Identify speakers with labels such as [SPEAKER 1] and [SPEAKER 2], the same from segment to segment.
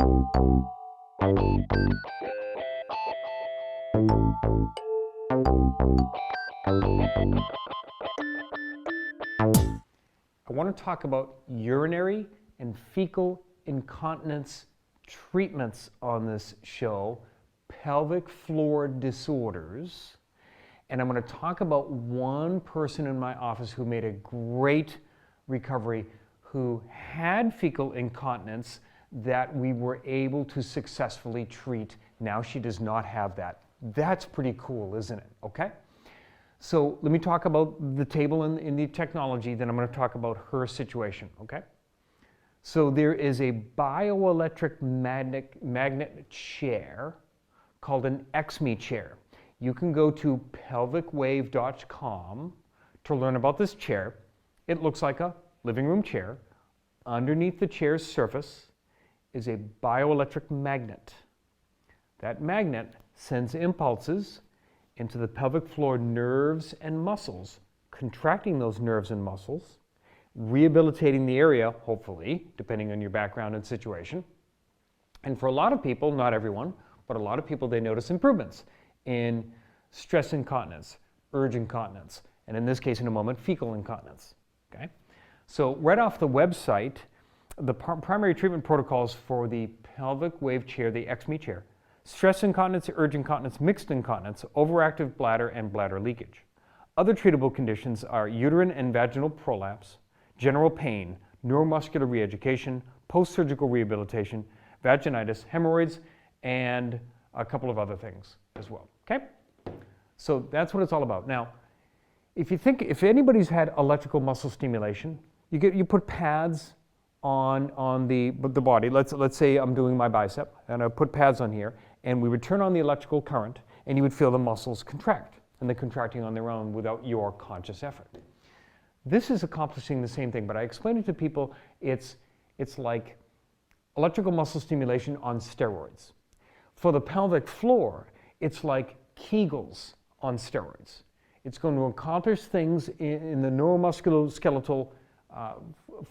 [SPEAKER 1] I want to talk about urinary and fecal incontinence treatments on this show, pelvic floor disorders, and I'm going to talk about one person in my office who made a great recovery, who had fecal incontinence that we were able to successfully treat. Now she does not have that. That's pretty cool, isn't it? Okay? So let me talk about the table and the technology, then I'm going to talk about her situation, okay? So there is a bioelectric magnet chair called an XME chair. You can go to pelvicwave.com to learn about this chair. It looks like a living room chair. Underneath the chair's surface is a bioelectric magnet. That magnet sends impulses into the pelvic floor nerves and muscles, contracting those nerves and muscles, rehabilitating the area, hopefully, depending on your background and situation. And for a lot of people, not everyone, but a lot of people, they notice improvements in stress incontinence, urge incontinence, and in this case, in a moment, fecal incontinence. Okay? So right off the website, the primary treatment protocols for the pelvic wave chair, the XME chair: stress incontinence, urge incontinence, mixed incontinence, overactive bladder, and bladder leakage. Other treatable conditions are uterine and vaginal prolapse, general pain, neuromuscular reeducation, post-surgical rehabilitation, vaginitis, hemorrhoids, and a couple of other things as well. Okay? So that's what it's all about. Now, if anybody's had electrical muscle stimulation, you put pads on the body. Let's say I'm doing my bicep, and I put pads on here, and we would turn on the electrical current, and you would feel the muscles contract, and they're contracting on their own without your conscious effort. This is accomplishing the same thing, but I explain it to people, it's like electrical muscle stimulation on steroids. For the pelvic floor, it's like Kegels on steroids. It's going to accomplish things in the neuromusculoskeletal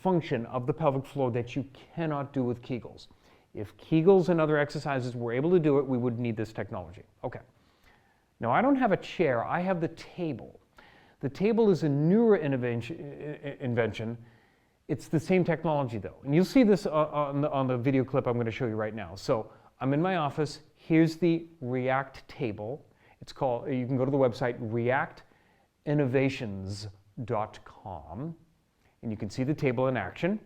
[SPEAKER 1] function of the pelvic floor that you cannot do with Kegels. If Kegels and other exercises were able to do it, we would need this technology. Okay. Now, I don't have a chair, I have the table. The table is a newer invention. It's the same technology, though. And you'll see this on the video clip I'm going to show you right now. So I'm in my office. Here's the React table. It's called, you can go to the website reactinnovations.com, and you can see the table in action.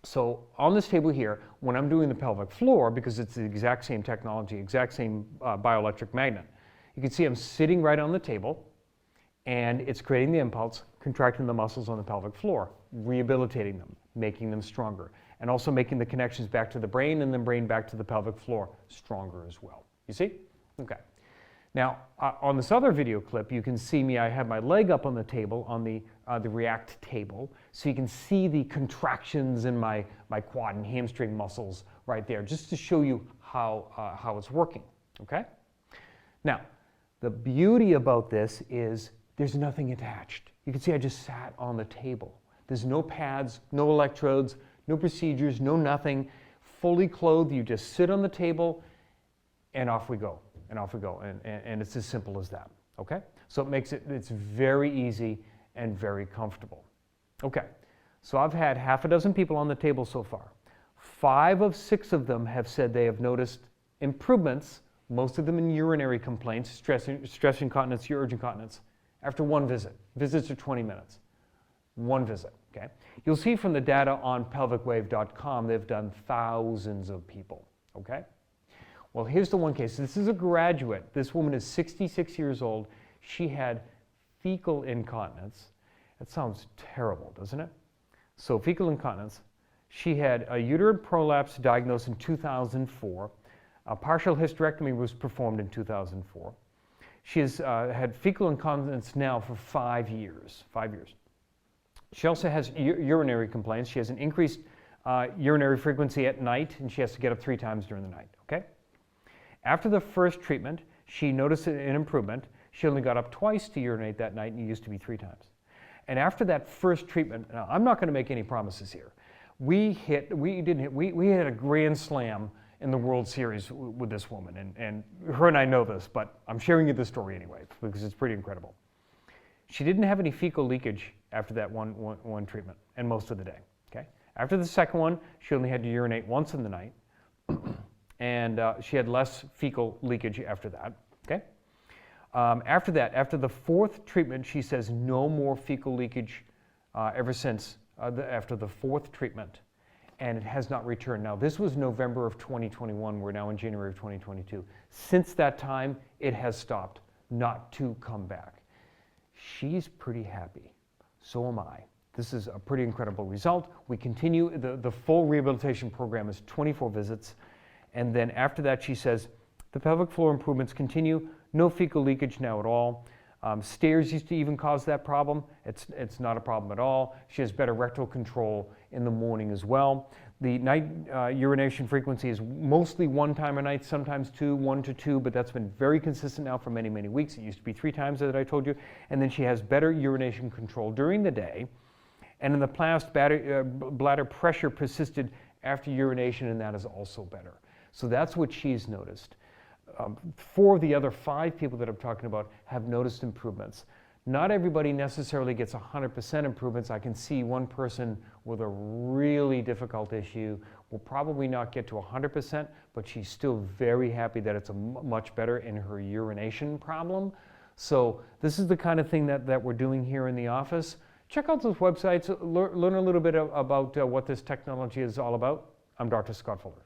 [SPEAKER 1] So on this table here, when I'm doing the pelvic floor, because it's the exact same technology, exact same bioelectric magnet, you can see I'm sitting right on the table, and it's creating the impulse, contracting the muscles on the pelvic floor, rehabilitating them, making them stronger, and also making the connections back to the brain and then brain back to the pelvic floor stronger as well. You see? Okay. Now, on this other video clip, you can see me, I have my leg up on the table, on the React table, so you can see the contractions in my quad and hamstring muscles right there, just to show you how it's working, okay? Now, the beauty about this is there's nothing attached. You can see I just sat on the table. There's no pads, no electrodes, no procedures, no nothing. Fully clothed, you just sit on the table, and off we go. And off we go, and it's as simple as that, okay? So it makes it's very easy and very comfortable. Okay, so I've had half a dozen people on the table so far. 5 of 6 of them have said they have noticed improvements, most of them in urinary complaints, stress incontinence, urge incontinence, after one visit. Visits are 20 minutes, one visit, okay? You'll see from the data on pelvicwave.com, they've done thousands of people, okay? Well, here's the one case. This is a graduate. This woman is 66 years old. She had fecal incontinence. That sounds terrible, doesn't it? So fecal incontinence. She had a uterine prolapse diagnosed in 2004. A partial hysterectomy was performed in 2004. She has had fecal incontinence now for 5 years. 5 years. She also has urinary complaints. She has an increased urinary frequency at night, and she has to get up 3 times during the night, okay? After the first treatment, she noticed an improvement. She only got up twice to urinate that night, and it used to be 3 times. And after that first treatment, now I'm not going to make any promises here, We had a grand slam in the World Series with this woman, and her and I know this, but I'm sharing you the story anyway because it's pretty incredible. She didn't have any fecal leakage after that one treatment and most of the day. Okay. After the second one, she only had to urinate once in the night, and she had less fecal leakage after that. Okay. After that, after the fourth treatment, she says no more fecal leakage ever since after the fourth treatment, and it has not returned. Now, this was November of 2021. We're now in January of 2022. Since that time, it has stopped, not to come back. She's pretty happy. So am I. This is a pretty incredible result. We continue. The full rehabilitation program is 24 visits. And then after that, she says, the pelvic floor improvements continue. No fecal leakage now at all. Stairs used to even cause that problem. It's not a problem at all. She has better rectal control in the morning as well. The night urination frequency is mostly 1 time a night, sometimes 1 to 2, but that's been very consistent now for many, many weeks. It used to be 3 times that I told you. And then she has better urination control during the day. And in the past, bladder pressure persisted after urination, and that is also better. So that's what she's noticed. 4 of the other 5 people that I'm talking about have noticed improvements. Not everybody necessarily gets 100% improvements. I can see one person with a really difficult issue will probably not get to 100%, but she's still very happy that it's much better in her urination problem. So this is the kind of thing that we're doing here in the office. Check out those websites, learn a little bit about what this technology is all about. I'm Dr. Scott Fuller.